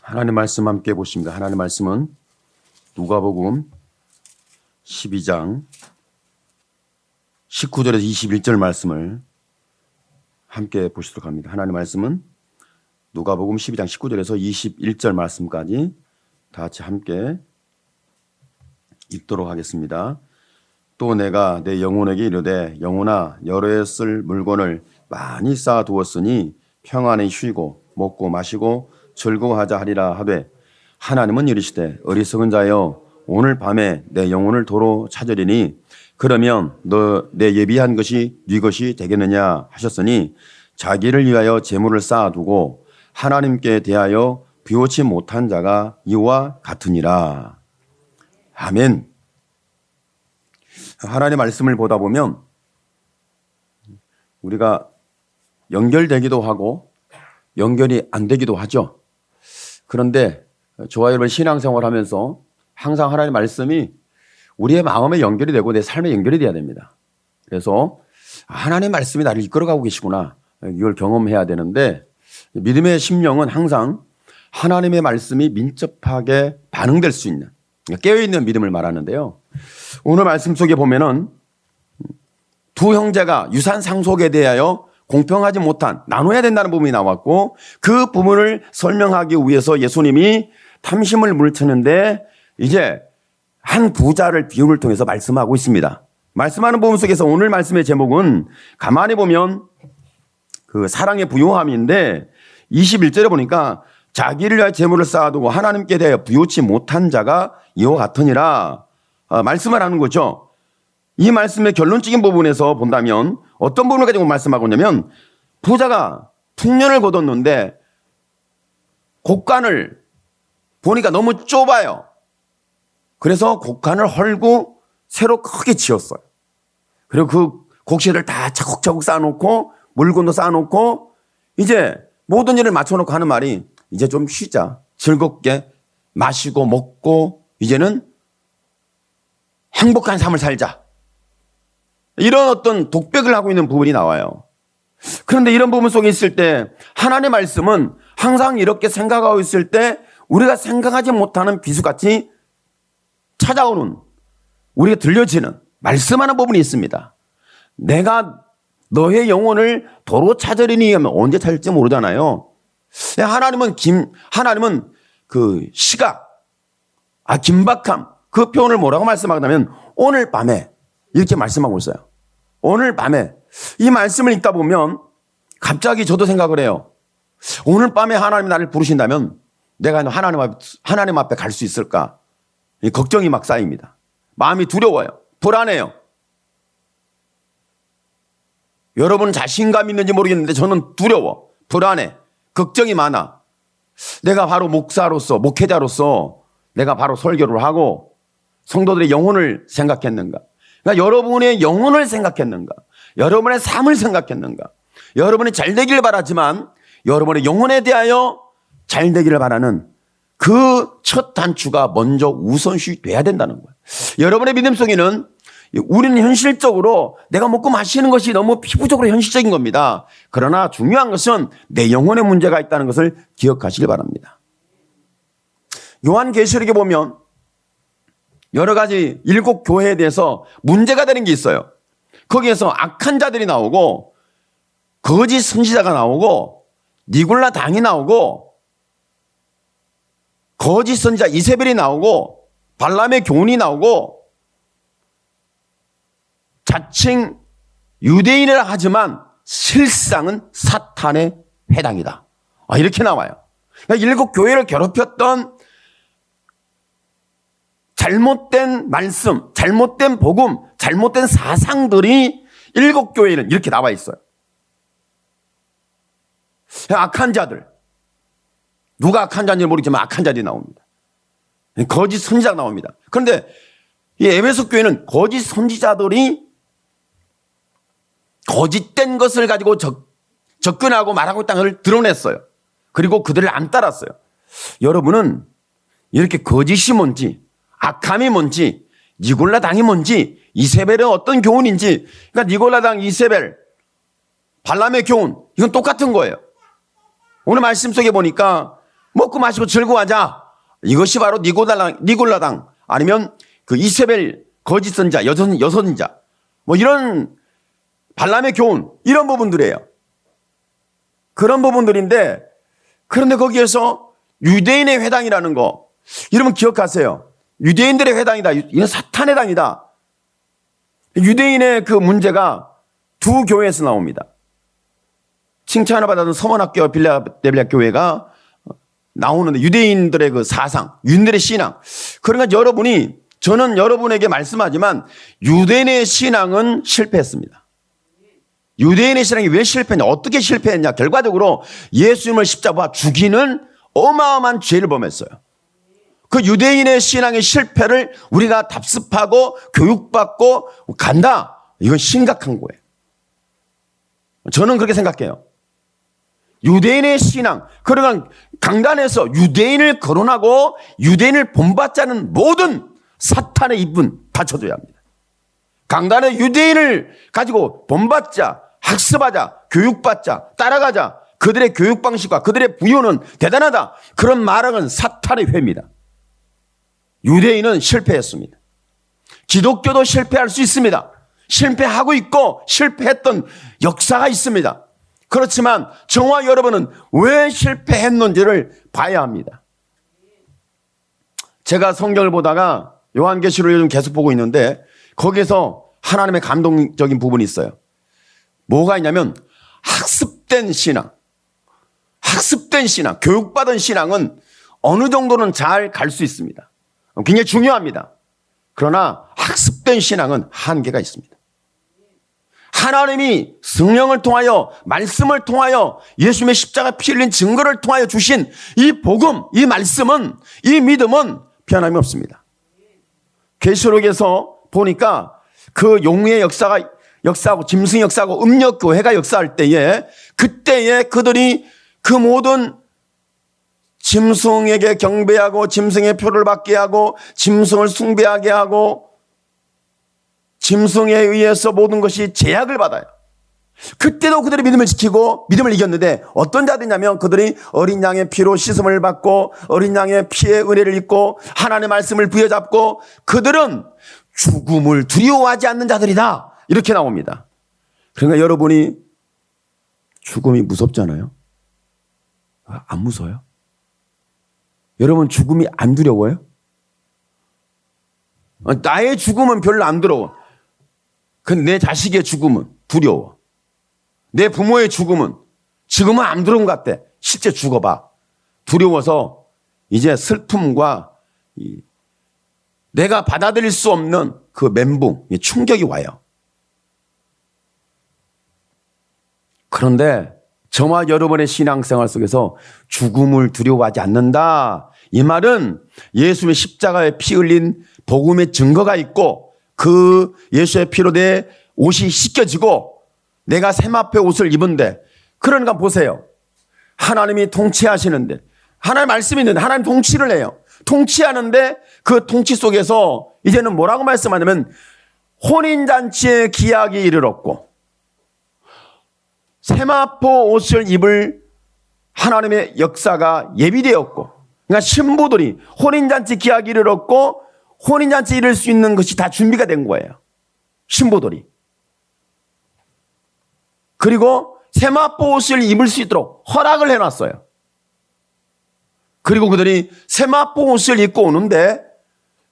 하나님 말씀 함께 보십니다. 하나님 말씀은 누가복음 12장 19절에서 21절 말씀을 함께 보시도록 합니다. 하나님 말씀은 누가복음 12장 19절에서 21절 말씀까지 다 같이 함께 읽도록 하겠습니다. 또 내가 내 영혼에게 이르되 영혼아 여러 해 쓸 물건을 많이 쌓아두었으니 평안히 쉬고 먹고 마시고 즐거워하자 하리라 하되 하나님은 이르시되 어리석은 자여 오늘 밤에 내 영혼을 도로 찾으리니 그러면 너 내 예비한 것이 네 것이 되겠느냐 하셨으니 자기를 위하여 재물을 쌓아두고 하나님께 대하여 비워치 못한 자가 이와 같으니라. 아멘. 하나님의 말씀을 보다 보면 우리가 연결되기도 하고 연결이 안 되기도 하죠. 그런데 저와 여러분 신앙생활 하면서 항상 하나님의 말씀이 우리의 마음에 연결이 되고 내 삶에 연결이 돼야 됩니다. 그래서 하나님의 말씀이 나를 이끌어가고 계시구나. 이걸 경험해야 되는데 믿음의 심령은 항상 하나님의 말씀이 민첩하게 반응될 수 있는 깨어있는 믿음을 말하는데요. 오늘 말씀 속에 보면은 두 형제가 유산 상속에 대하여 공평하지 못한 나눠야 된다는 부분이 나왔고 그 부분을 설명하기 위해서 예수님이 탐심을 물리쳤는데 이제 한 부자를 비유를 통해서 말씀하고 있습니다. 말씀하는 부분 속에서 오늘 말씀의 제목은 가만히 보면 그 사랑의 부요함인데 21절에 보니까 자기를 위하여 재물을 쌓아두고 하나님께 대하여 부요치 못한 자가 이와 같으니라 말씀을 하는 거죠. 이 말씀의 결론적인 부분에서 본다면 어떤 부분을 가지고 말씀하고 있냐면 부자가 풍년을 거뒀는데 곡간을 보니까 너무 좁아요. 그래서 곡간을 헐고 새로 크게 지었어요. 그리고 그 곡식을 다 차곡차곡 쌓아놓고 물건도 쌓아놓고 이제 모든 일을 맞춰놓고 하는 말이 이제 좀 쉬자. 즐겁게 마시고 먹고 이제는 행복한 삶을 살자. 이런 어떤 독백을 하고 있는 부분이 나와요. 그런데 이런 부분 속에 있을 때 하나님의 말씀은 항상 이렇게 생각하고 있을 때 우리가 생각하지 못하는 비수같이 찾아오는 우리가 들려지는 말씀하는 부분이 있습니다. 내가 너의 영혼을 도로 찾으리니 하면 언제 찾을지 모르잖아요. 하나님은 그 시각, 긴박함, 그 표현을 뭐라고 말씀하냐면 오늘 밤에 이렇게 말씀하고 있어요. 오늘 밤에 이 말씀을 읽다 보면 갑자기 저도 생각을 해요. 오늘 밤에 하나님이 나를 부르신다면 내가 하나님 앞에 갈 수 있을까? 이 걱정이 막 쌓입니다. 마음이 두려워요. 불안해요. 여러분 자신감 있는지 모르겠는데 저는 두려워. 불안해. 걱정이 많아. 내가 바로 목사로서, 목회자로서 내가 바로 설교를 하고 성도들의 영혼을 생각했는가? 그러니까 여러분의 영혼을 생각했는가? 여러분의 삶을 생각했는가? 여러분이 잘 되기를 바라지만 여러분의 영혼에 대하여 잘 되기를 바라는 그 첫 단추가 먼저 우선시 돼야 된다는 거예요. 여러분의 믿음 속에는 우리는 현실적으로 내가 먹고 마시는 것이 너무 피부적으로 현실적인 겁니다. 그러나 중요한 것은 내 영혼에 문제가 있다는 것을 기억하시길 바랍니다. 요한계시록에 보면 여러 가지 7 교회에 대해서 문제가 되는 게 있어요. 거기에서 악한 자들이 나오고 거짓 선지자가 나오고 니골라 당이 나오고 거짓 선지자 이세벨이 나오고 발람의 교훈이 나오고 자칭 유대인이라 하지만 실상은 사탄의 해당이다. 이렇게 나와요. 그러니까 7 교회를 괴롭혔던 잘못된 말씀, 잘못된 복음, 잘못된 사상들이 7 교회에는 이렇게 나와 있어요. 악한 자들. 누가 악한 자인지 모르겠지만 악한 자들이 나옵니다. 거짓 선지자가 나옵니다. 그런데 이 에베소 교회는 거짓 선지자들이 거짓된 것을 가지고 접근하고 말하고 있다는 것을 드러냈어요. 그리고 그들을 안 따랐어요. 여러분은 이렇게 거짓이 뭔지, 악함이 뭔지, 니골라 당이 뭔지, 이세벨은 어떤 교훈인지, 그러니까 니골라 당, 이세벨, 발람의 교훈, 이건 똑같은 거예요. 오늘 말씀 속에 보니까 먹고 마시고 즐거워하자. 이것이 바로 니골라당 아니면 그 이세벨 거짓 선자, 여선자 뭐 이런 발람의 교훈 이런 부분들이에요. 그런 부분들인데 그런데 거기에서 유대인의 회당이라는 거 여러분 기억하세요. 유대인들의 회당이다. 이건 사탄의 당이다. 유대인의 그 문제가 두 교회에서 나옵니다. 칭찬을 받았던 서원학교와 빌라델비아 교회가 나오는데 유대인들의 그 사상, 유대인들의 신앙. 그러니까 저는 여러분에게 말씀하지만 유대인의 신앙은 실패했습니다. 유대인의 신앙이 왜 실패했냐? 어떻게 실패했냐? 결과적으로 예수님을 십자가 죽이는 어마어마한 죄를 범했어요. 그 유대인의 신앙의 실패를 우리가 답습하고 교육받고 간다. 이건 심각한 거예요. 저는 그렇게 생각해요. 유대인의 신앙, 그러니까 강단에서 유대인을 거론하고 유대인을 본받자는 모든 사탄의 입은 닫혀줘야 합니다. 강단에 유대인을 가지고 본받자, 학습하자, 교육받자, 따라가자. 그들의 교육 방식과 그들의 부요는 대단하다. 그런 말은 사탄의 회입니다. 유대인은 실패했습니다. 기독교도 실패할 수 있습니다. 실패하고 있고 실패했던 역사가 있습니다. 그렇지만 저와 여러분은 왜 실패했는지를 봐야 합니다. 제가 성경을 보다가 요한계시록을 요즘 계속 보고 있는데 거기에서 하나님의 감동적인 부분이 있어요. 뭐가 있냐면 학습된 신앙, 교육받은 신앙은 어느 정도는 잘 갈 수 있습니다. 굉장히 중요합니다. 그러나 학습된 신앙은 한계가 있습니다. 하나님이 성령을 통하여 말씀을 통하여 예수님의 십자가 피 흘린 증거를 통하여 주신 이 복음, 이 말씀은, 이 믿음은 변함이 없습니다. 계시록에서 보니까 그 용의 역사하고 짐승 역사하고 음력교회가 역사할 때에 그때에 그들이 그 모든 짐승에게 경배하고 짐승의 표를 받게 하고 짐승을 숭배하게 하고 짐승에 의해서 모든 것이 제약을 받아요. 그때도 그들이 믿음을 지키고 믿음을 이겼는데 어떤 자들이냐면 그들이 어린 양의 피로 씻음을 받고 어린 양의 피의 은혜를 입고 하나님의 말씀을 부여잡고 그들은 죽음을 두려워하지 않는 자들이다. 이렇게 나옵니다. 그러니까 여러분이 죽음이 무섭잖아요. 안 무서워요? 여러분 죽음이 안 두려워요? 나의 죽음은 별로 안 두려워. 근데 내 자식의 죽음은 두려워. 내 부모의 죽음은 지금은 안 두려운 것 같아. 실제 죽어봐. 두려워서 이제 슬픔과 내가 받아들일 수 없는 그 멘붕, 충격이 와요. 그런데 저와 여러분의 신앙생활 속에서 죽음을 두려워하지 않는다. 이 말은 예수님의 십자가에 피 흘린 복음의 증거가 있고 그 예수의 피로 내 옷이 씻겨지고 내가 세마포의 옷을 입은데 그러니까 보세요. 하나님이 통치하시는데 하나님 말씀이 있는데 하나님 통치를 해요. 통치하는데 그 통치 속에서 이제는 뭐라고 말씀하냐면 혼인잔치의 기약이 이르렀고 세마포 옷을 입을 하나님의 역사가 예비되었고 그러니까 신부들이 혼인잔치 기약이 이르렀고 혼인잔치 이룰 수 있는 것이 다 준비가 된 거예요. 신부들이. 그리고 세마포 옷을 입을 수 있도록 허락을 해놨어요. 그리고 그들이 세마포 옷을 입고 오는데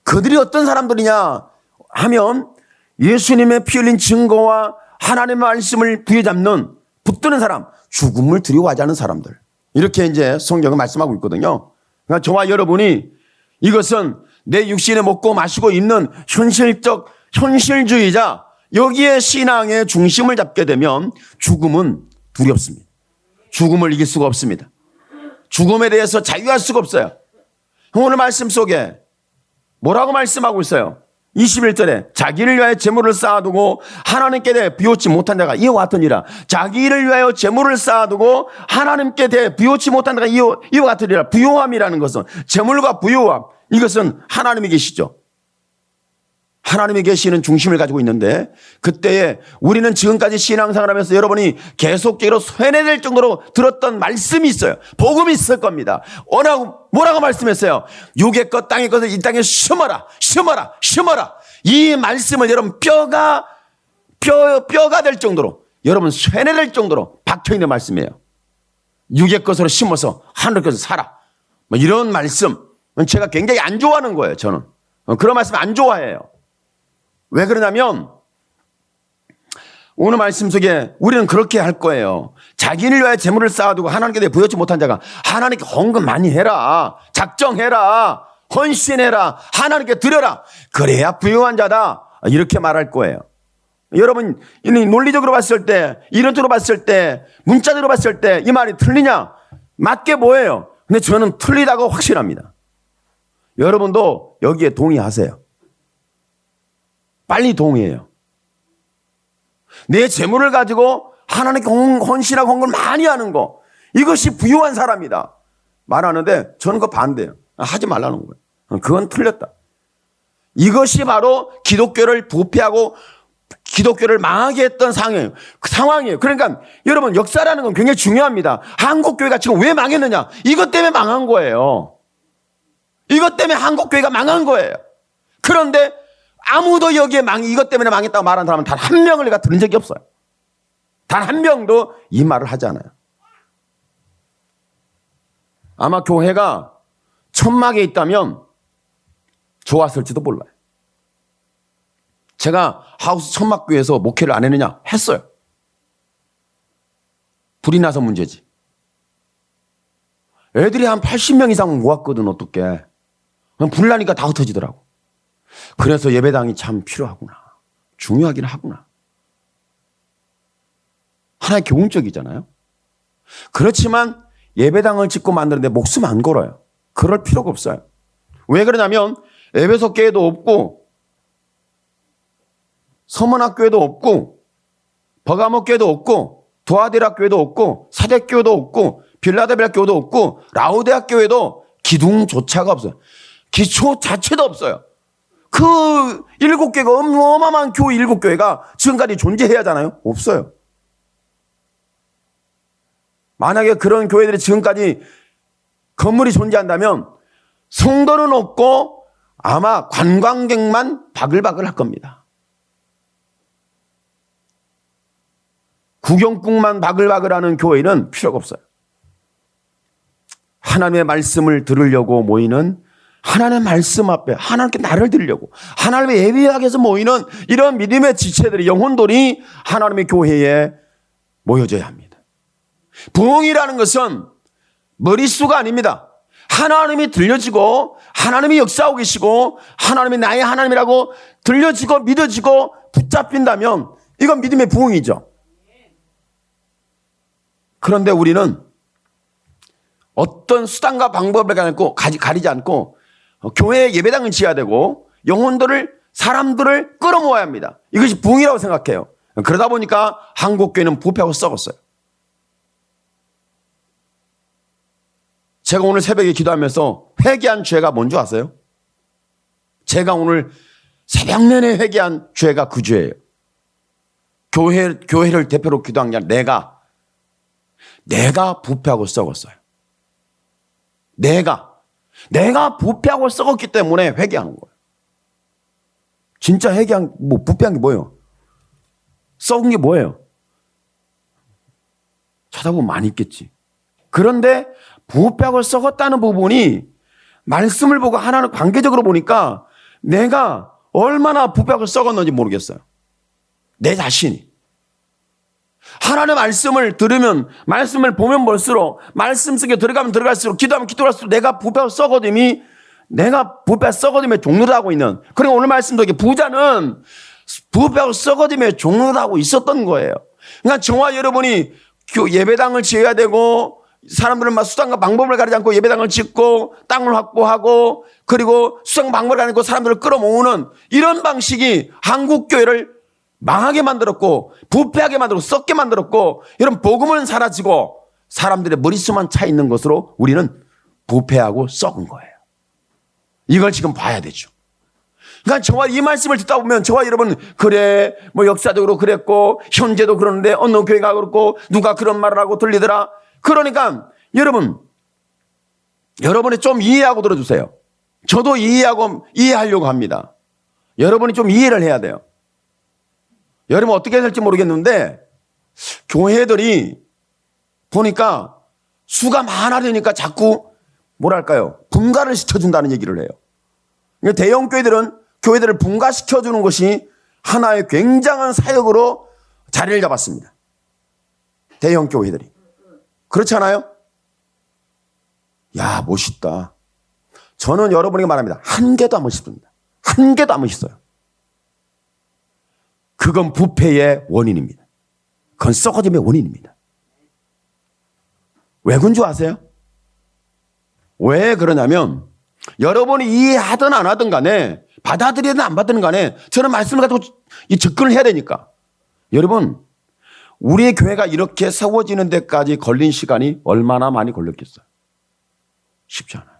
그들이 어떤 사람들이냐 하면 예수님의 피 흘린 증거와 하나님의 말씀을 부여잡는 붙드는 사람, 죽음을 두려워하지 않는 사람들. 이렇게 이제 성경은 말씀하고 있거든요. 그러니까 저와 여러분이 이것은 내 육신에 먹고 마시고 있는 현실주의자, 여기에 신앙의 중심을 잡게 되면 죽음은 두렵습니다. 죽음을 이길 수가 없습니다. 죽음에 대해서 자유할 수가 없어요. 오늘 말씀 속에 뭐라고 말씀하고 있어요? 21절에 자기를 위하여 재물을 쌓아두고 하나님께 대해 비웃지 못한 자가 이와 같으니라. 자기를 위하여 재물을 쌓아두고 하나님께 대해 비웃지 못한 자가 이와 같으리라. 부요함이라는 것은 재물과 부요함, 이것은 하나님이 계시죠. 하나님이 계시는 중심을 가지고 있는데 그때에 우리는 지금까지 신앙생활하면서 여러분이 계속적으로 쇠뇌될 정도로 들었던 말씀이 있어요. 복음이 있을 겁니다. 뭐라고 말씀했어요? 육의 것 땅의 것을 이 땅에 심어라 심어라 심어라. 이 말씀을 여러분 뼈가 될 정도로 여러분 쇠뇌될 정도로 박혀있는 말씀이에요. 육의 것으로 심어서 하늘의 것을 살아. 뭐 이런 말씀 제가 굉장히 안 좋아하는 거예요. 저는 그런 말씀 안 좋아해요. 왜 그러냐면 오늘 말씀 속에 우리는 그렇게 할 거예요. 자기를 위하여 재물을 쌓아두고 하나님께 대해 부여치 못한 자가 하나님께 헌금 많이 해라. 작정해라. 헌신해라. 하나님께 드려라. 그래야 부유한 자다. 이렇게 말할 거예요. 여러분 논리적으로 봤을 때 이론적으로 봤을 때 문자적으로 봤을 때 이 말이 틀리냐? 맞게 뭐예요? 근데 저는 틀리다고 확신합니다. 여러분도 여기에 동의하세요. 빨리 동의해요. 내 재물을 가지고 하나님께 헌신하고 헌금을 많이 하는 거 이것이 부유한 사람이다 말하는데 저는 그거 반대예요. 하지 말라는 거예요. 그건 틀렸다. 이것이 바로 기독교를 부패하고 기독교를 망하게 했던 상황이에요. 그러니까 여러분 역사라는 건 굉장히 중요합니다. 한국교회가 지금 왜 망했느냐? 이것 때문에 망한 거예요. 이것 때문에 한국교회가 망한 거예요. 그런데 아무도 여기에 이것 때문에 망했다고 말하는 사람은 단 한 명을 내가 들은 적이 없어요. 단 한 명도 이 말을 하지 않아요. 아마 교회가 천막에 있다면 좋았을지도 몰라요. 제가 하우스 천막교회에서 목회를 안 했느냐? 했어요. 불이 나서 문제지. 애들이 한 80명 이상 모았거든. 어떡해. 불 나니까 다 흩어지더라고. 그래서 예배당이 참 필요하구나. 중요하긴 하구나. 하나의 교훈적이잖아요. 그렇지만 예배당을 짓고 만드는데 목숨 안 걸어요. 그럴 필요가 없어요. 왜 그러냐면 에베소 교회도 없고 서문학교회도 없고 버가모 교회도 없고 도아데라 교회도 없고 사대교회도 없고 빌라델비아 교회도 없고 라우데아 교회도 기둥조차가 없어요. 기초 자체도 없어요. 그 7개가 어마어마한 교회 7교회가 지금까지 존재해야 하잖아요. 없어요. 만약에 그런 교회들이 지금까지 건물이 존재한다면 성도는 없고 아마 관광객만 바글바글 할 겁니다. 구경꾼만 바글바글하는 교회는 필요가 없어요. 하나님의 말씀을 들으려고 모이는 하나님의 말씀 앞에 하나님께 나를 드리려고 하나님의 예배하기 위해서 모이는 이런 믿음의 지체들이 영혼들이 하나님의 교회에 모여져야 합니다. 부흥이라는 것은 머릿수가 아닙니다. 하나님이 들려지고 하나님이 역사하고 계시고 하나님이 나의 하나님이라고 들려지고 믿어지고 붙잡힌다면 이건 믿음의 부흥이죠. 그런데 우리는 어떤 수단과 방법을 가리지 않고 교회에 예배당을 지어야 되고 사람들을 끌어모아야 합니다. 이것이 부흥이라고 생각해요. 그러다 보니까 한국교회는 부패하고 썩었어요. 제가 오늘 새벽에 기도하면서 회개한 죄가 뭔지 아세요? 제가 오늘 새벽 내내 회개한 죄가 그 죄예요. 교회를 대표로 기도한 게 아니라 내가 부패하고 썩었어요. 내가 부패하고 썩었기 때문에 회개하는 거예요. 진짜 부패한 게 뭐예요? 썩은 게 뭐예요? 찾아보면 많이 있겠지. 그런데 부패하고 썩었다는 부분이 말씀을 보고 하나는 관계적으로 보니까 내가 얼마나 부패하고 썩었는지 모르겠어요. 내 자신이. 하나님의 말씀을 들으면 말씀을 보면 볼수록 말씀 속에 들어가면 들어갈수록 기도하면 기도할수록 내가 부패하고 썩어짐이 내가 부패하고 썩어짐의 종로를 하고 있는 그러니까 오늘 말씀 속에 부자는 부패하고 썩어짐의 종로를 하고 있었던 거예요. 그러니까 저와 여러분이 예배당을 지어야 되고 사람들은 막 수단과 방법을 가리지 않고 예배당을 짓고 땅을 확보하고 그리고 수단 방법을 가리지 않고 사람들을 끌어모으는 이런 방식이 한국교회를 망하게 만들었고 부패하게 만들고 썩게 만들었고 이런 복음은 사라지고 사람들의 머릿수만 차 있는 것으로 우리는 부패하고 썩은 거예요. 이걸 지금 봐야 되죠. 그러니까 저와 이 말씀을 듣다 보면 저와 여러분, 그래, 뭐 역사적으로 그랬고, 현재도 그러는데 어느 교회가 그렇고, 누가 그런 말을 하고 들리더라. 그러니까 여러분, 여러분이 좀 이해하고 들어주세요. 저도 이해하려고 합니다. 여러분이 좀 이해를 해야 돼요. 여러분 어떻게 될지 모르겠는데, 교회들이 보니까 수가 많아지니까 자꾸 뭐랄까요, 분가를 시켜준다는 얘기를 해요. 대형 교회들을 분가시켜주는 것이 하나의 굉장한 사역으로 자리를 잡았습니다. 대형 교회들이. 그렇지 않아요? 야, 멋있다. 저는 여러분에게 말합니다. 한 개도 안 멋있습니다. 한 개도 안 멋있어요. 그건 부패의 원인입니다. 그건 썩어짐의 원인입니다. 왜 그런 줄 아세요? 왜 그러냐면 여러분이 이해하든 안 하든 간에, 받아들이든 안 받든 간에 저는 말씀을 가지고 접근을 해야 되니까. 여러분, 우리의 교회가 이렇게 세워지는 데까지 걸린 시간이 얼마나 많이 걸렸겠어요? 쉽지 않아요.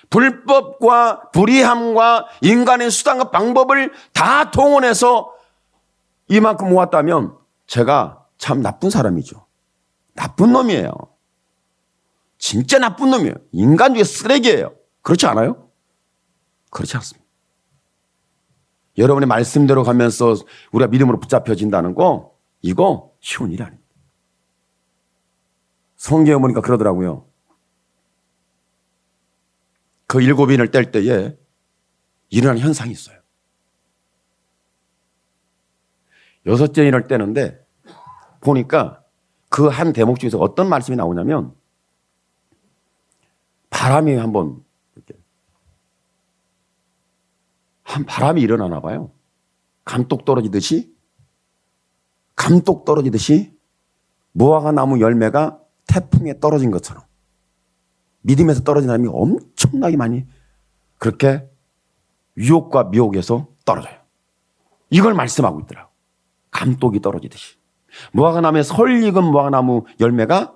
불법과 불의함과 인간의 수단과 방법을 다 동원해서 이만큼 모았다면 제가 참 나쁜 사람이죠. 나쁜 놈이에요. 진짜 나쁜 놈이에요. 인간 중에 쓰레기예요. 그렇지 않아요? 그렇지 않습니다. 여러분의 말씀대로 가면서 우리가 믿음으로 붙잡혀진다는 거, 이거 쉬운 일이 아닙니다. 성경에 보니까 그러더라고요. 그 7인을 뗄 때에 일어나는 현상이 있어요. 6째 인을 떼는데 보니까 그 한 대목 중에서 어떤 말씀이 나오냐면, 바람이 한번 이렇게 한 바람이 일어나나 봐요. 감독 떨어지듯이 무화과 나무 열매가 태풍에 떨어진 것처럼 믿음에서 떨어진 사람이 엄청나게 많이 그렇게 유혹과 미혹에서 떨어져요. 이걸 말씀하고 있더라고요. 감독이 떨어지듯이. 무화과나무에 설익은 무화과나무 열매가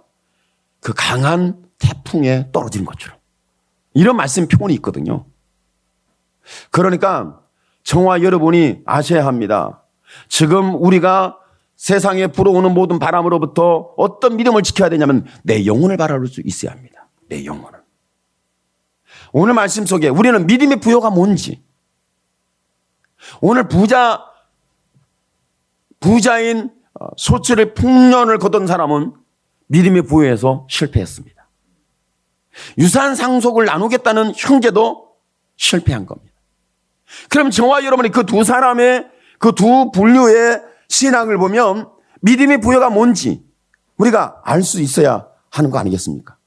그 강한 태풍에 떨어지는 것처럼. 이런 말씀 표현이 있거든요. 그러니까 저와 여러분이 아셔야 합니다. 지금 우리가 세상에 불어오는 모든 바람으로부터 어떤 믿음을 지켜야 되냐면 내 영혼을 바라볼 수 있어야 합니다. 내 영혼을. 오늘 말씀 속에 우리는 믿음의 부여가 뭔지, 오늘 부자인 소출의 풍년을 거둔 사람은 믿음의 부여에서 실패했습니다. 유산 상속을 나누겠다는 형제도 실패한 겁니다. 그럼 저와 여러분이 그 두 사람의, 그 두 분류의 신앙을 보면 믿음의 부여가 뭔지 우리가 알 수 있어야 하는 거 아니겠습니까?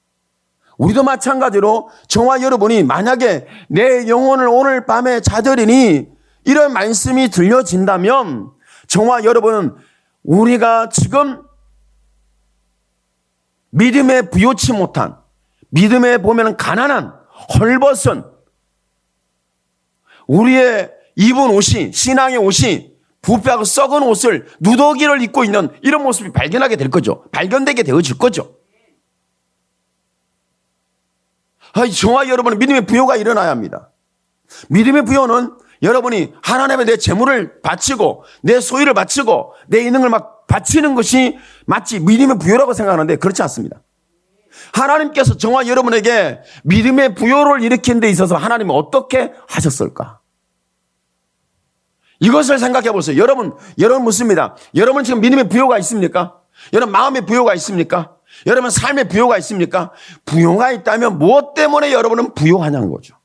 우리도 마찬가지로 저와 여러분이 만약에 내 영혼을 오늘 밤에 자들이니 이런 말씀이 들려진다면 저와 여러분은 우리가 지금 믿음에 부여치 못한, 믿음에 보면 가난한, 헐벗은 우리의 입은 옷이, 신앙의 옷이 부패하고 썩은 옷을, 누더기를 입고 있는 이런 모습이 발견하게 될 거죠. 발견되게 되어질 거죠. 저와 여러분은 믿음의 부여가 일어나야 합니다. 믿음의 부여는 여러분이 하나님의 내 재물을 바치고 내 소유를 바치고 내 있는 걸 막 바치는 것이 마치 믿음의 부여라고 생각하는데 그렇지 않습니다. 하나님께서 저와 여러분에게 믿음의 부여를 일으키는 데 있어서 하나님은 어떻게 하셨을까? 이것을 생각해 보세요. 여러분 묻습니다. 여러분 지금 믿음의 부여가 있습니까? 여러분 마음의 부여가 있습니까? 여러분 삶의 부여가 있습니까? 부여가 있다면 무엇 때문에 여러분은 부여하냐는 거죠.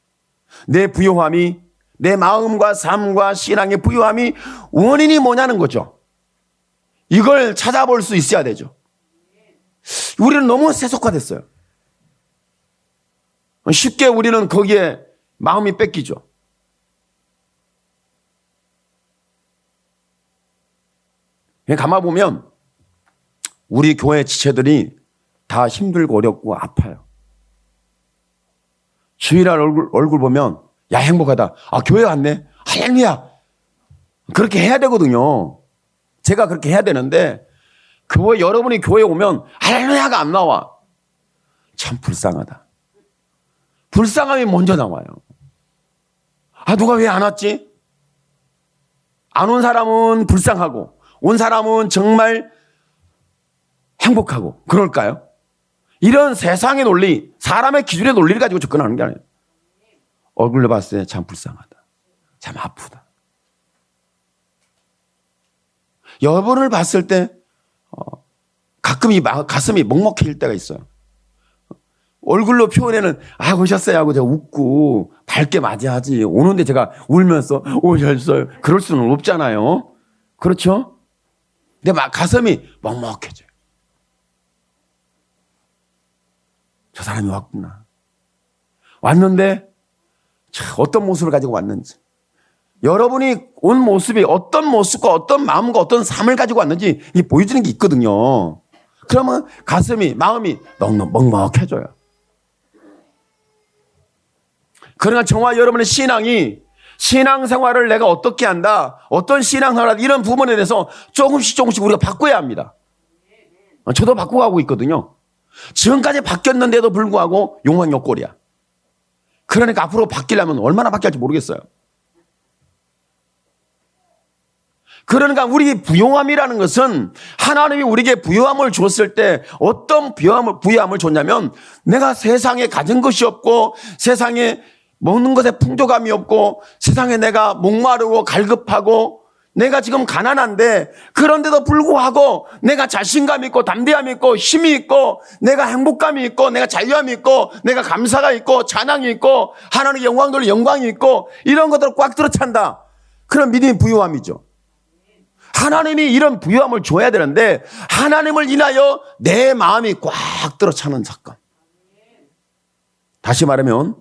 내 부여함이, 내 마음과 삶과 신앙의 부여함이 원인이 뭐냐는 거죠. 이걸 찾아볼 수 있어야 되죠. 우리는 너무 세속화됐어요. 쉽게 우리는 거기에 마음이 뺏기죠. 가만 보면 우리 교회 지체들이 다 힘들고 어렵고 아파요. 주일날 얼굴 보면 야 행복하다. 아 교회 왔네. 할렐루야. 그렇게 해야 되거든요. 제가 그렇게 해야 되는데 그거 여러분이 교회에 오면 할렐루야가 안 나와. 참 불쌍하다. 불쌍함이 먼저 나와요. 누가 왜 안 왔지? 안 온 사람은 불쌍하고 온 사람은 정말 행복하고 그럴까요? 이런 세상의 논리, 사람의 기준의 논리를 가지고 접근하는 게 아니에요. 얼굴로 봤을 때 참 불쌍하다. 참 아프다. 여러분을 봤을 때 가끔 이 가슴이 먹먹해질 때가 있어요. 얼굴로 표현에는 오셨어요 하고 제가 웃고 밝게 맞이하지. 오는데 제가 울면서 오셨어요. 그럴 수는 없잖아요. 그렇죠? 근데 막 가슴이 먹먹해져요. 저 사람이 왔구나. 왔는데 어떤 모습을 가지고 왔는지, 여러분이 온 모습이 어떤 모습과 어떤 마음과 어떤 삶을 가지고 왔는지 보여주는 게 있거든요. 그러면 가슴이, 마음이 먹먹해져요. 그러나 저와 여러분의 신앙이, 신앙생활을 내가 어떻게 한다, 어떤 신앙생활, 이런 부분에 대해서 조금씩 우리가 바꿔야 합니다. 저도 바꿔가고 있거든요. 지금까지 바뀌었는데도 불구하고 용왕 욕골이야. 그러니까 앞으로 바뀌려면 얼마나 바뀌할지 모르겠어요. 그러니까 우리 부요함이라는 것은 하나님이 우리에게 부요함을 줬을 때 어떤 부요함을 줬냐면, 내가 세상에 가진 것이 없고 세상에 먹는 것에 풍족함이 없고 세상에 내가 목마르고 갈급하고 내가 지금 가난한데, 그런데도 불구하고 내가 자신감 있고 담대함이 있고 힘이 있고 내가 행복감이 있고 내가 자유함이 있고 내가 감사가 있고 찬양이 있고 하나님의 영광이 있고 이런 것들을 꽉 들어찬다. 그런 믿음이 부요함이죠. 하나님이 이런 부요함을 줘야 되는데 하나님을 인하여 내 마음이 꽉 들어차는 사건. 다시 말하면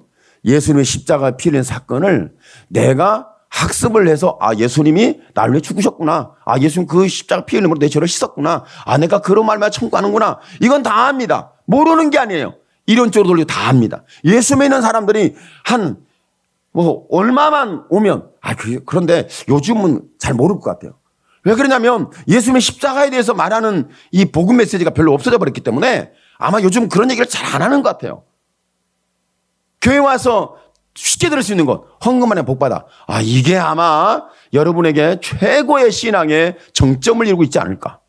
예수님의 십자가 피 흘린 사건을 내가 학습을 해서 예수님이 나를 위해 죽으셨구나. 예수님 그 십자가 피 흘림으로 내 죄를 씻었구나. 내가 그런 말만 청구하는구나. 이건 다 압니다. 모르는 게 아니에요. 이론적으로 돌리고 다 압니다. 예수 믿는 사람들이 얼마만 오면 그런데 요즘은 잘 모를 것 같아요. 왜 그러냐면 예수님의 십자가에 대해서 말하는 이 복음 메시지가 별로 없어져 버렸기 때문에 아마 요즘 그런 얘기를 잘 안 하는 것 같아요. 교회 와서 쉽게 들을 수 있는 것, 헌금만에 복받아. 이게 아마 여러분에게 최고의 신앙의 정점을 이루고 있지 않을까.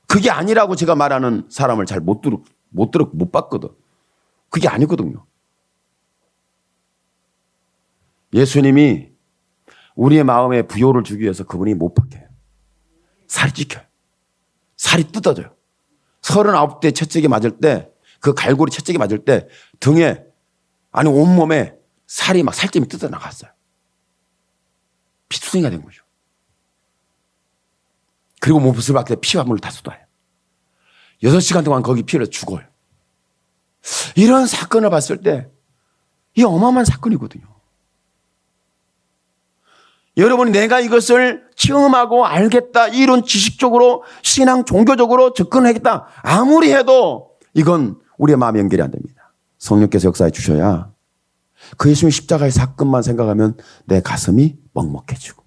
그게 아니라고 제가 말하는 사람을 잘 못 봤거든. 그게 아니거든요. 예수님이 우리의 마음에 부요를 주기 위해서 그분이 못 박혀요. 살이 찢겨요. 살이 뜯어져요. 39대 채찍이 맞을 때, 그 갈고리 채찍이 맞을 때 등에, 온몸에 살이 살점이 뜯어나갔어요. 피투성이가 된 거죠. 그리고 몸을 밖에 피와 물을 다 쏟아요. 6시간 동안 거기 피를 죽어요. 이런 사건을 봤을 때 이 어마어마한 사건이거든요. 여러분이 내가 이것을 체험하고 알겠다, 이론 지식적으로 신앙 종교적으로 접근하겠다 아무리 해도 이건 우리의 마음에 연결이 안 됩니다. 성령께서 역사해 주셔야 그 예수님의 십자가의 사건만 생각하면 내 가슴이 먹먹해지고,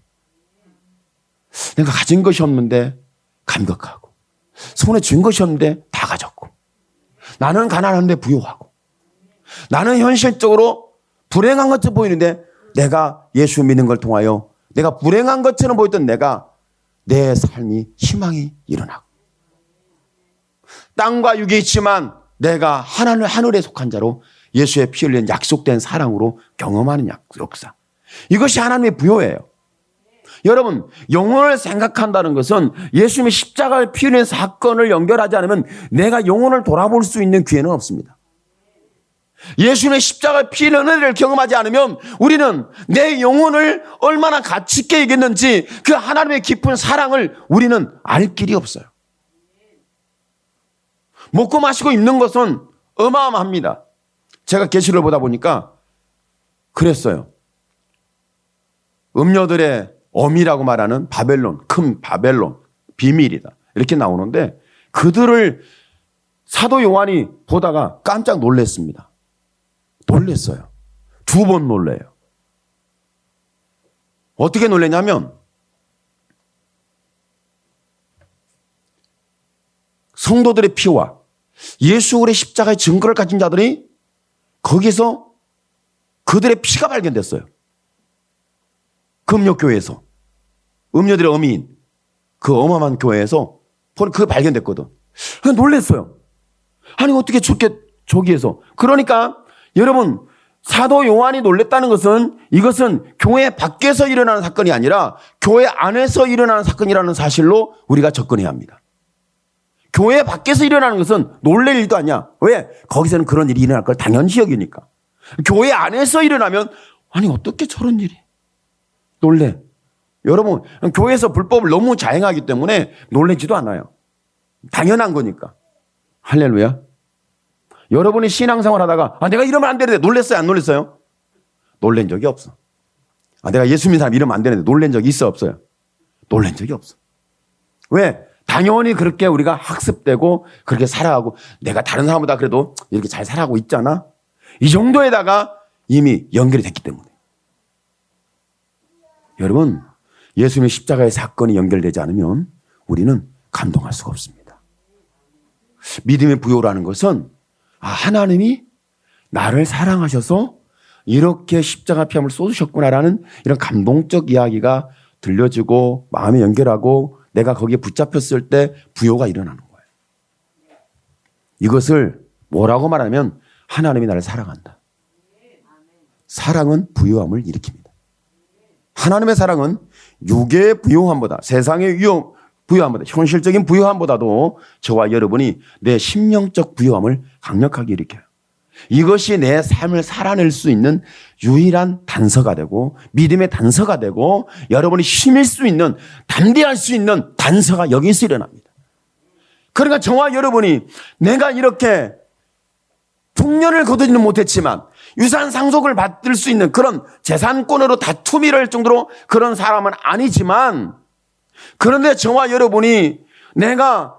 내가 가진 것이 없는데 감격하고, 손에 쥔 것이 없는데 다 가졌고, 나는 가난한데 부유하고, 나는 현실적으로 불행한 것처럼 보이는데 내가 예수 믿는 걸 통하여 내가 불행한 것처럼 보였던 내 삶이 희망이 일어나고, 땅과 육이 있지만 내가 하늘에 속한 자로 예수의 피 흘린 약속된 사랑으로 경험하는 역사. 이것이 하나님의 부요예요. 여러분, 영혼을 생각한다는 것은 예수님의 십자가의 피 흘린 사건을 연결하지 않으면 내가 영혼을 돌아볼 수 있는 기회는 없습니다. 예수님의 십자가의 피 흘린 은혜를 경험하지 않으면 우리는 내 영혼을 얼마나 가치 있게 여겼는지 그 하나님의 깊은 사랑을 우리는 알 길이 없어요. 먹고 마시고 입는 것은 어마어마합니다. 제가 계시를 보다 보니까 그랬어요. 음료들의 어미라고 말하는 바벨론, 큰 바벨론, 비밀이다, 이렇게 나오는데 그들을 사도 요한이 보다가 깜짝 놀랐습니다. 놀랐어요. 2번 놀래요. 어떻게 놀랐냐면 성도들의 피와 예수 그리스도의 십자가의 증거를 가진 자들이 거기서 그들의 피가 발견됐어요. 금욕교회에서. 음녀들의 어미인 그 어마어마한 교회에서 그게 발견됐거든. 그래서 놀랬어요. 아니 어떻게 저기에서. 그러니까 여러분 사도 요한이 놀랬다는 것은 이것은 교회 밖에서 일어나는 사건이 아니라 교회 안에서 일어나는 사건이라는 사실로 우리가 접근해야 합니다. 교회 밖에서 일어나는 것은 놀랄 일도 아니야. 왜? 거기서는 그런 일이 일어날 걸 당연시 여기니까. 교회 안에서 일어나면 아니 어떻게 저런 일이 놀래. 여러분 교회에서 불법을 너무 자행하기 때문에 놀라지도 않아요. 당연한 거니까. 할렐루야. 여러분이 신앙생활 하다가 내가 이러면 안 되는데 놀랬어요? 안 놀랬어요? 놀란 적이 없어. 내가 예수 믿는 사람 이러면 안 되는데 놀란 적이 있어? 없어요? 놀란 적이 없어. 왜? 당연히 그렇게 우리가 학습되고 그렇게 살아가고 내가 다른 사람보다 그래도 이렇게 잘 살아가고 있잖아. 이 정도에다가 이미 연결이 됐기 때문에. 여러분 예수님의 십자가의 사건이 연결되지 않으면 우리는 감동할 수가 없습니다. 믿음의 부요라는 것은 하나님이 나를 사랑하셔서 이렇게 십자가 피함을 쏟으셨구나라는 이런 감동적 이야기가 들려지고 마음에 연결하고 내가 거기에 붙잡혔을 때 부요가 일어나는 거예요. 이것을 뭐라고 말하면 하나님이 나를 사랑한다. 사랑은 부요함을 일으킵니다. 하나님의 사랑은 육의 부요함보다 세상의 부요함보다 현실적인 부요함보다도 저와 여러분이 내 심령적 부요함을 강력하게 일으켜요. 이것이 내 삶을 살아낼 수 있는 유일한 단서가 되고 믿음의 단서가 되고 여러분이 힘일 수 있는 담대할 수 있는 단서가 여기서 일어납니다. 그러니까 저와 여러분이 내가 이렇게 풍년을 거두지는 못했지만 유산 상속을 받을 수 있는 그런 재산권으로 다툼이 일 정도로 그런 사람은 아니지만 그런데 저와 여러분이 내가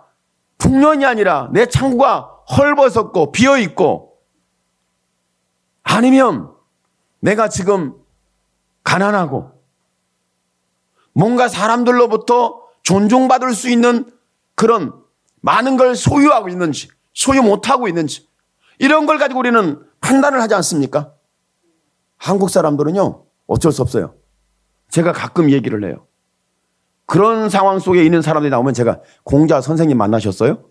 풍년이 아니라 내 창고가 헐벗었고 비어있고 아니면 내가 지금 가난하고 뭔가 사람들로부터 존중받을 수 있는 그런 많은 걸 소유하고 있는지 소유 못하고 있는지 이런 걸 가지고 우리는 판단을 하지 않습니까? 한국 사람들은요 어쩔 수 없어요. 제가 가끔 얘기를 해요. 그런 상황 속에 있는 사람들이 나오면 제가 공자 선생님 만나셨어요?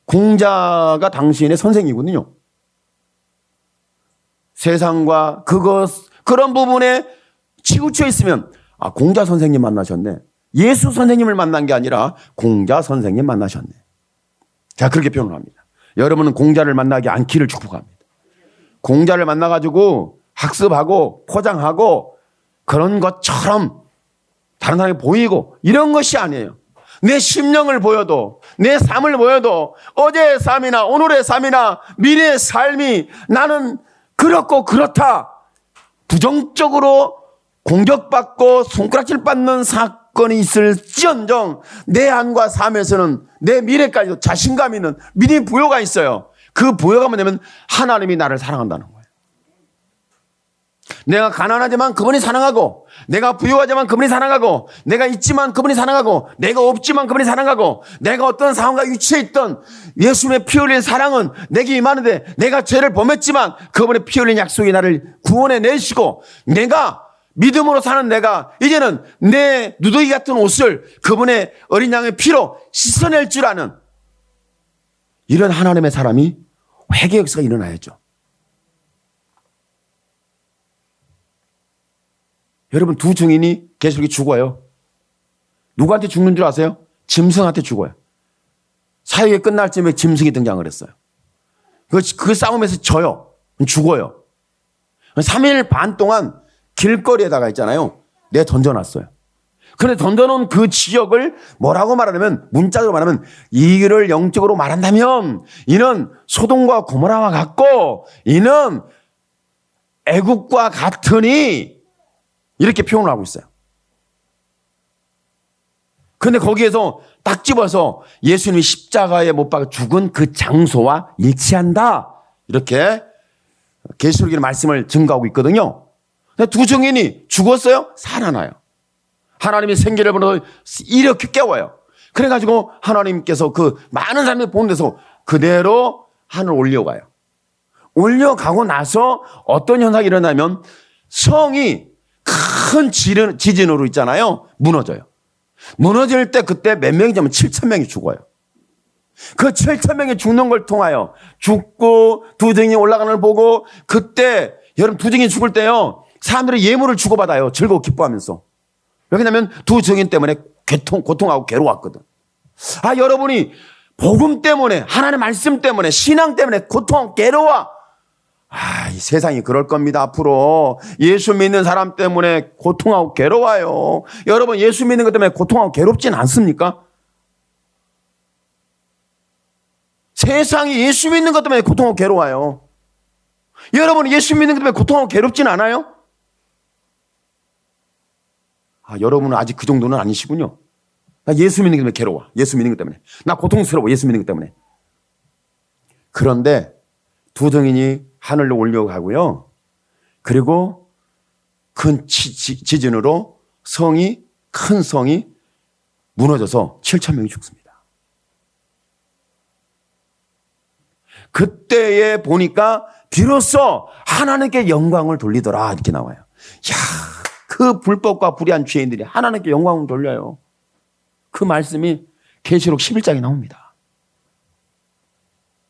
공자가 당시인의 선생이거든요. 세상과 그런 부분에 치우쳐 있으면 공자 선생님 만나셨네. 예수 선생님을 만난 게 아니라 공자 선생님 만나셨네. 제가 그렇게 표현을 합니다. 여러분은 공자를 만나지 않기를 축복합니다. 공자를 만나가지고 학습하고 포장하고 그런 것처럼 다른 사람이 보이고 이런 것이 아니에요. 내 심령을 보여도 내 삶을 보여도 어제의 삶이나 오늘의 삶이나 미래의 삶이 나는 그렇고 그렇다. 부정적으로 공격받고 손가락질 받는 사건이 있을지언정 내 안과 삶에서는 내 미래까지도 자신감 있는 믿음의 부요가 있어요. 그 부요가 뭐냐면 하나님이 나를 사랑한다는 거예요. 내가 가난하지만 그분이 사랑하고 내가 부유하지만 그분이 사랑하고 내가 있지만 그분이 사랑하고 내가 없지만 그분이 사랑하고 내가 어떤 상황과 위치에 있던 예수님의 피 흘린 사랑은 내게 임하는데 내가 죄를 범했지만 그분의 피 흘린 약속이 나를 구원해 내시고 내가 믿음으로 사는 내가 이제는 내 누더기 같은 옷을 그분의 어린 양의 피로 씻어낼 줄 아는 이런 하나님의 사람이 회개 역사가 일어나야죠. 여러분 두 증인이 계속 죽어요. 누구한테 죽는 줄 아세요? 짐승한테 죽어요. 사역이 끝날 쯤에 짐승이 등장을 했어요. 그 싸움에서 져요. 죽어요. 3일 반 동안 길거리에다가 있잖아요. 내가 던져놨어요. 그런데 던져놓은 그 지역을 뭐라고 말하냐면 문자적으로 말하면 이를 영적으로 말한다면 이는 소돔과 고모라와 같고 이는 애국과 같으니 이렇게 표현을 하고 있어요. 그런데 거기에서 딱 집어서 예수님이 십자가에 못 박아 죽은 그 장소와 일치한다. 이렇게 계시록의 말씀을 증거하고 있거든요. 두 증인이 죽었어요? 살아나요. 하나님이 생기를 보내서 이렇게 깨워요. 그래가지고 하나님께서 그 많은 사람이 보는 데서 그대로 하늘 올려가요. 올려가고 나서 어떤 현상이 일어나면 성이 큰 지진으로 있잖아요. 무너져요. 무너질 때 그때 몇 명이냐면 7,000명이 죽어요. 그 7,000명이 죽는 걸 통하여 죽고 두 증인이 올라가는 걸 보고 그때 여러분 두 증인이 죽을 때요. 사람들이 예물을 주고받아요. 즐거워 기뻐하면서. 왜냐하면 두 증인 때문에 고통하고 괴로웠거든. 여러분이 복음 때문에 하나님의 말씀 때문에 신앙 때문에 고통 괴로워. 이 세상이 그럴 겁니다. 앞으로 예수 믿는 사람 때문에 고통하고 괴로워요. 여러분 예수 믿는 것 때문에 고통하고 괴롭진 않습니까? 세상이 예수 믿는 것 때문에 고통하고 괴로워요. 여러분 예수 믿는 것 때문에 고통하고 괴롭진 않아요? 여러분은 아직 그 정도는 아니시군요. 나 예수 믿는 것 때문에 괴로워. 예수 믿는 것 때문에. 나 고통스러워. 예수 믿는 것 때문에. 그런데 두 증인이 하늘로 올려가고요. 그리고 큰 지진으로 큰 성이 무너져서 7,000명이 죽습니다. 그때에 보니까 비로소 하나님께 영광을 돌리더라 이렇게 나와요. 그 불법과 불의한 죄인들이 하나님께 영광을 돌려요. 그 말씀이 계시록 11장에 나옵니다.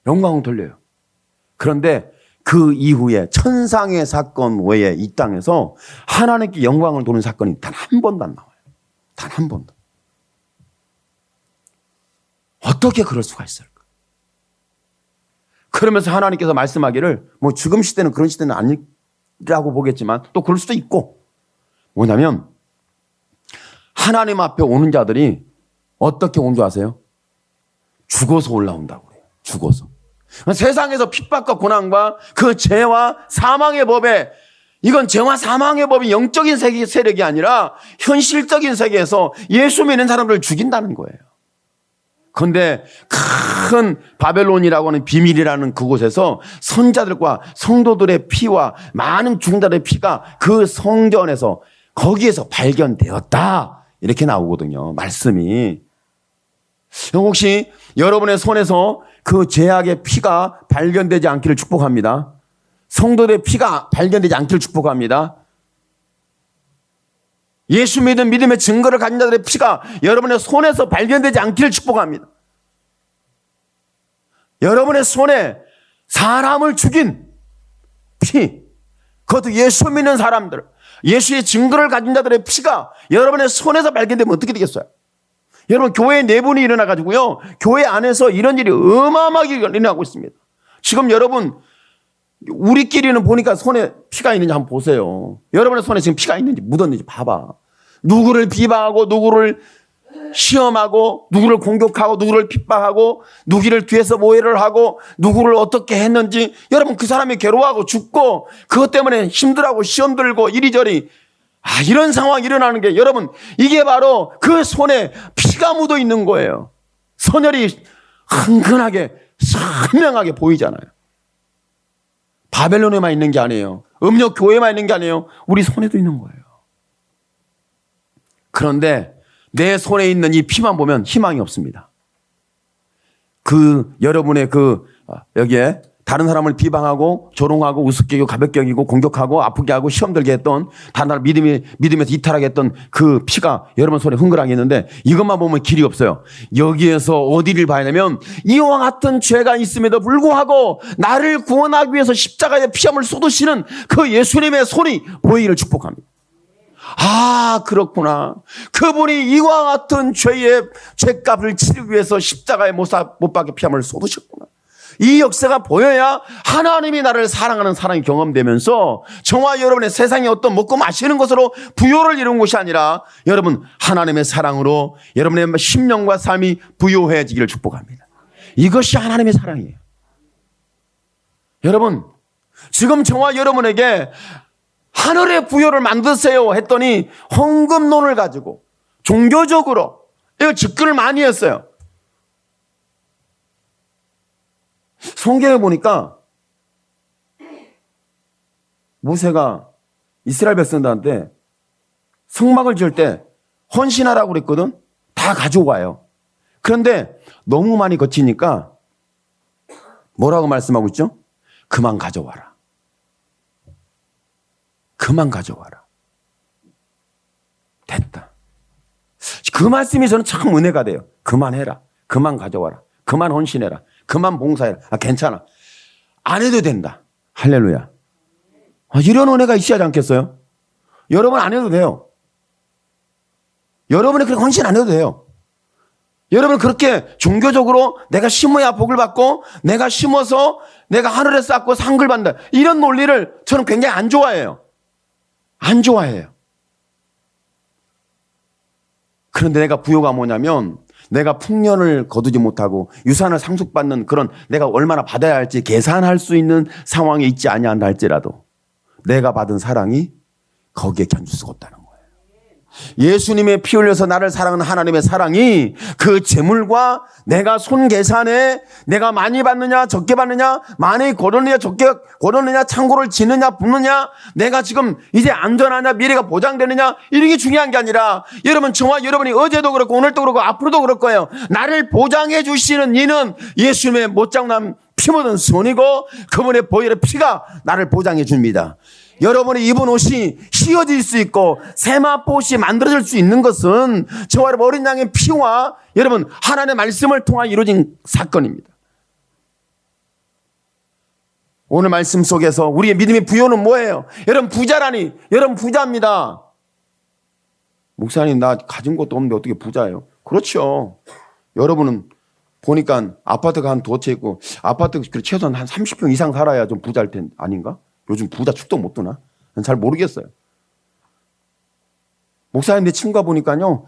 영광을 돌려요. 그런데 그 이후에 천상의 사건 외에 이 땅에서 하나님께 영광을 도는 사건이 단 한 번도 안 나와요. 단 한 번도. 어떻게 그럴 수가 있을까? 그러면서 하나님께서 말씀하기를 지금 시대는 그런 시대는 아니라고 보겠지만 또 그럴 수도 있고 뭐냐면 하나님 앞에 오는 자들이 어떻게 온 줄 아세요? 죽어서 올라온다고 그래요. 죽어서. 세상에서 핍박과 고난과 그 죄와 사망의 법에 이건 죄와 사망의 법이 영적인 세력이 아니라 현실적인 세계에서 예수 믿는 사람들을 죽인다는 거예요. 그런데 큰 바벨론이라고 하는 비밀이라는 그곳에서 선자들과 성도들의 피와 많은 죽은 자들의 피가 그 성전에서 거기에서 발견되었다. 이렇게 나오거든요. 말씀이. 혹시 여러분의 손에서 그 죄악의 피가 발견되지 않기를 축복합니다. 성도들의 피가 발견되지 않기를 축복합니다. 예수 믿은 믿음의 증거를 가진 자들의 피가 여러분의 손에서 발견되지 않기를 축복합니다. 여러분의 손에 사람을 죽인 피, 그것도 예수 믿는 사람들, 예수의 증거를 가진 자들의 피가 여러분의 손에서 발견되면 어떻게 되겠어요? 여러분 교회 내분이 일어나가지고요. 교회 안에서 이런 일이 어마어마하게 일어나고 있습니다. 지금 여러분 우리끼리는 보니까 손에 피가 있는지 한번 보세요. 여러분의 손에 지금 피가 있는지 묻었는지 봐봐. 누구를 비방하고 누구를 시험하고 누구를 공격하고 누구를 핍박하고 누구를 뒤에서 모해를 하고 누구를 어떻게 했는지 여러분 그 사람이 괴로워하고 죽고 그것 때문에 힘들어하고 시험 들고 이리저리 이런 상황이 일어나는 게 여러분 이게 바로 그 손에 피가 묻어 있는 거예요. 선혈이 흥건하게 선명하게 보이잖아요. 바벨론에만 있는 게 아니에요. 음력 교회에만 있는 게 아니에요. 우리 손에도 있는 거예요. 그런데 내 손에 있는 이 피만 보면 희망이 없습니다. 여러분의 여기에 다른 사람을 비방하고 조롱하고 우습게 여기고 가볍게 여기고 공격하고 아프게 하고 시험 들게 했던 다른 사람 믿음에서 이탈하게 했던 그 피가 여러분 손에 흥건하게 있는데 이것만 보면 길이 없어요. 여기에서 어디를 봐야 되냐면 이와 같은 죄가 있음에도 불구하고 나를 구원하기 위해서 십자가에 피함을 쏟으시는 그 예수님의 손이 보이기를 축복합니다. 그렇구나. 그분이 이와 같은 죄값을 치르기 위해서 십자가에 못 박게 피함을 쏟으셨구나. 이 역사가 보여야 하나님이 나를 사랑하는 사랑이 경험되면서 저와 여러분의 세상에 어떤 먹고 마시는 것으로 부요를 이룬 것이 아니라 여러분 하나님의 사랑으로 여러분의 심령과 삶이 부요해지기를 축복합니다. 이것이 하나님의 사랑이에요. 여러분 지금 저와 여러분에게 하늘의 부요를 만드세요 했더니 헌금론을 가지고 종교적으로 이거 접근을 많이 했어요. 성경에 보니까 모세가 이스라엘 백성들한테 성막을 지을 때 헌신하라고 그랬거든. 다 가져와요. 그런데 너무 많이 거치니까 뭐라고 말씀하고 있죠? 그만 가져와라. 그만 가져와라. 됐다. 그 말씀이 저는 참 은혜가 돼요. 그만해라. 그만 가져와라. 그만 헌신해라. 그만 봉사해라. 괜찮아. 안 해도 된다. 할렐루야. 이런 은혜가 있어야 하지 않겠어요? 여러분 안 해도 돼요. 여러분이 그렇게 헌신 안 해도 돼요. 여러분 그렇게 종교적으로 내가 심어야 복을 받고 내가 심어서 내가 하늘에 쌓고 상을 받는다. 이런 논리를 저는 굉장히 안 좋아해요. 안 좋아해요. 그런데 내가 부요가 뭐냐면 내가 풍년을 거두지 못하고 유산을 상속받는 그런 내가 얼마나 받아야 할지 계산할 수 있는 상황에 있지 아니한다 할지라도 내가 받은 사랑이 거기에 견줄 수가 없다는 거예요. 예수님의 피 흘려서 나를 사랑하는 하나님의 사랑이 그 재물과 내가 손 계산에 내가 많이 받느냐 적게 받느냐 많이 거뒀느냐 적게 거뒀느냐 창고를 짓느냐 붓느냐 내가 지금 이제 안전하냐 미래가 보장되느냐 이런 게 중요한 게 아니라 여러분 저와 여러분이 어제도 그렇고 오늘도 그렇고 앞으로도 그럴 거예요. 나를 보장해 주시는 이는 예수님의 못장난 피 묻은 손이고 그분의 보혈의 피가 나를 보장해 줍니다. 여러분이 입은 옷이 휘어질 수 있고 세마포 옷이 만들어질 수 있는 것은 저와 여러분 어린 양의 피와 여러분 하나님의 말씀을 통해 이루어진 사건입니다. 오늘 말씀 속에서 우리의 믿음의 부요는 뭐예요? 여러분 부자라니. 여러분 부자입니다. 목사님 나 가진 것도 없는데 어떻게 부자예요? 그렇죠. 여러분은 보니까 아파트가 한 두어 채 있고 아파트 최소한 한 30평 이상 살아야 좀 부자일 텐데 아닌가? 요즘 부자 축도 못 두나? 잘 모르겠어요. 목사님 내 친구가 보니까요.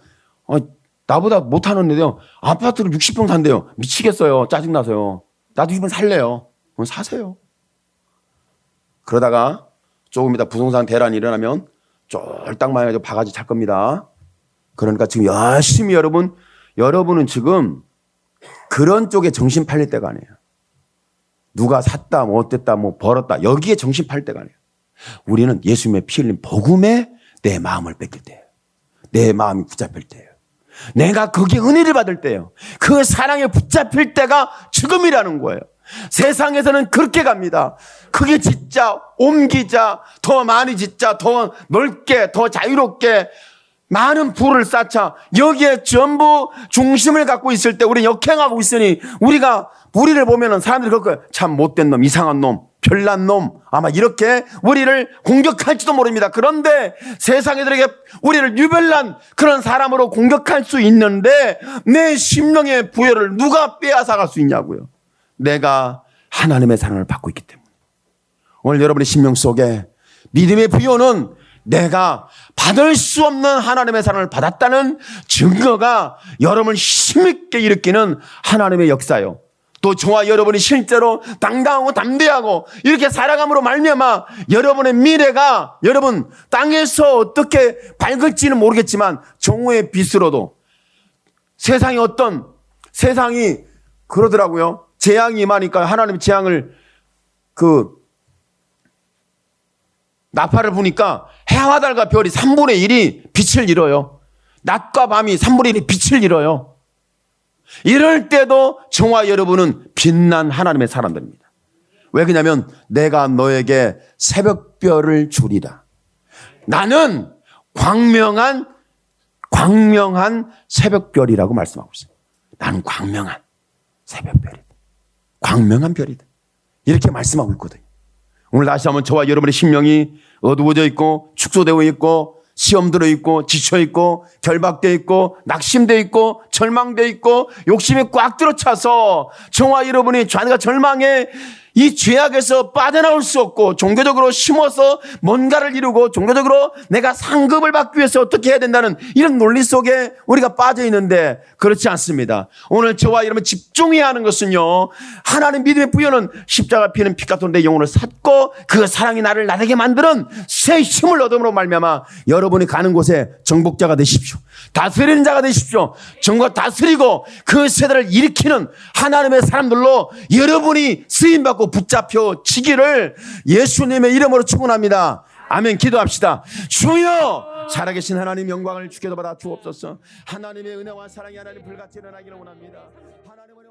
나보다 못하는데요. 아파트를 60평 산대요. 미치겠어요. 짜증나서요. 나도 이번 살래요. 사세요. 그러다가 조금 이따 부동산 대란이 일어나면 쫄딱만 해가지고 바가지 찰 겁니다. 그러니까 지금 열심히 여러분은 지금 그런 쪽에 정신 팔릴 때가 아니에요. 누가 샀다, 뭐 어땠다, 뭐 벌었다. 여기에 정신 팔 때가 아니에요. 우리는 예수님의 피 흘린 복음에 내 마음을 뺏길 때예요. 내 마음이 붙잡힐 때예요. 내가 거기에 은혜를 받을 때예요. 그 사랑에 붙잡힐 때가 지금이라는 거예요. 세상에서는 그렇게 갑니다. 그게 짓자, 옮기자, 더 많이 짓자, 더 넓게, 더 자유롭게 많은 부를 쌓자. 여기에 전부 중심을 갖고 있을 때 우리는 역행하고 있으니 우리를 보면은 사람들이 그럴 거예요. 참 못된 놈, 이상한 놈, 별난 놈. 아마 이렇게 우리를 공격할지도 모릅니다. 그런데 세상에들에게 우리를 유별난 그런 사람으로 공격할 수 있는데 내 심령의 부여를 누가 빼앗아갈 수 있냐고요. 내가 하나님의 사랑을 받고 있기 때문에. 오늘 여러분의 심령 속에 믿음의 부여는 내가 받을 수 없는 하나님의 사랑을 받았다는 증거가 여러분을 힘있게 일으키는 하나님의 역사요. 또 저와 여러분이 실제로 당당하고 담대하고 이렇게 살아감으로 말미암아 여러분의 미래가 여러분 땅에서 어떻게 밝을지는 모르겠지만 정오의 빛으로도 세상이 그러더라고요. 재앙이 임하니까 하나님 재앙을 나팔을 부니까 해와 달과 별이 3분의 1이 빛을 잃어요. 낮과 밤이 3분의 1이 빛을 잃어요. 이럴 때도 저와 여러분은 빛난 하나님의 사람들입니다. 왜 그러냐면 내가 너에게 새벽별을 주리라. 나는 광명한 새벽별이라고 말씀하고 있어요. 나는 광명한 새벽별이다. 광명한 별이다. 이렇게 말씀하고 있거든요. 오늘 다시 한번 저와 여러분의 심령이 어두워져 있고 축소되어 있고 시험 들어 있고 지쳐 있고 결박되어 있고 낙심되어 있고 절망되어 있고 욕심이 꽉 들어차서 저와 여러분이 좌뇌가 절망에 이 죄악에서 빠져나올 수 없고 종교적으로 심어서 뭔가를 이루고 종교적으로 내가 상급을 받기 위해서 어떻게 해야 된다는 이런 논리 속에 우리가 빠져 있는데 그렇지 않습니다. 오늘 저와 여러분 집중해야 하는 것은요. 하나님 믿음의 부여는 십자가 피는 피 같은 내 영혼을 샀고 그 사랑이 나를 나되게 만드는 새 힘을 얻음으로 말미암아 여러분이 가는 곳에 정복자가 되십시오. 다스리는 자가 되십시오. 정과 다스리고 그 세대를 일으키는 하나님의 사람들로 여러분이 쓰임받고 붙잡혀 지기를 예수님의 이름으로 축원합니다. 아멘. 기도합시다. 주여 살아계신 하나님 영광을 주께서 받아 주옵소서. 하나님의 은혜와 사랑이 하나님 불같이 일어나기를 원합니다. 하나님의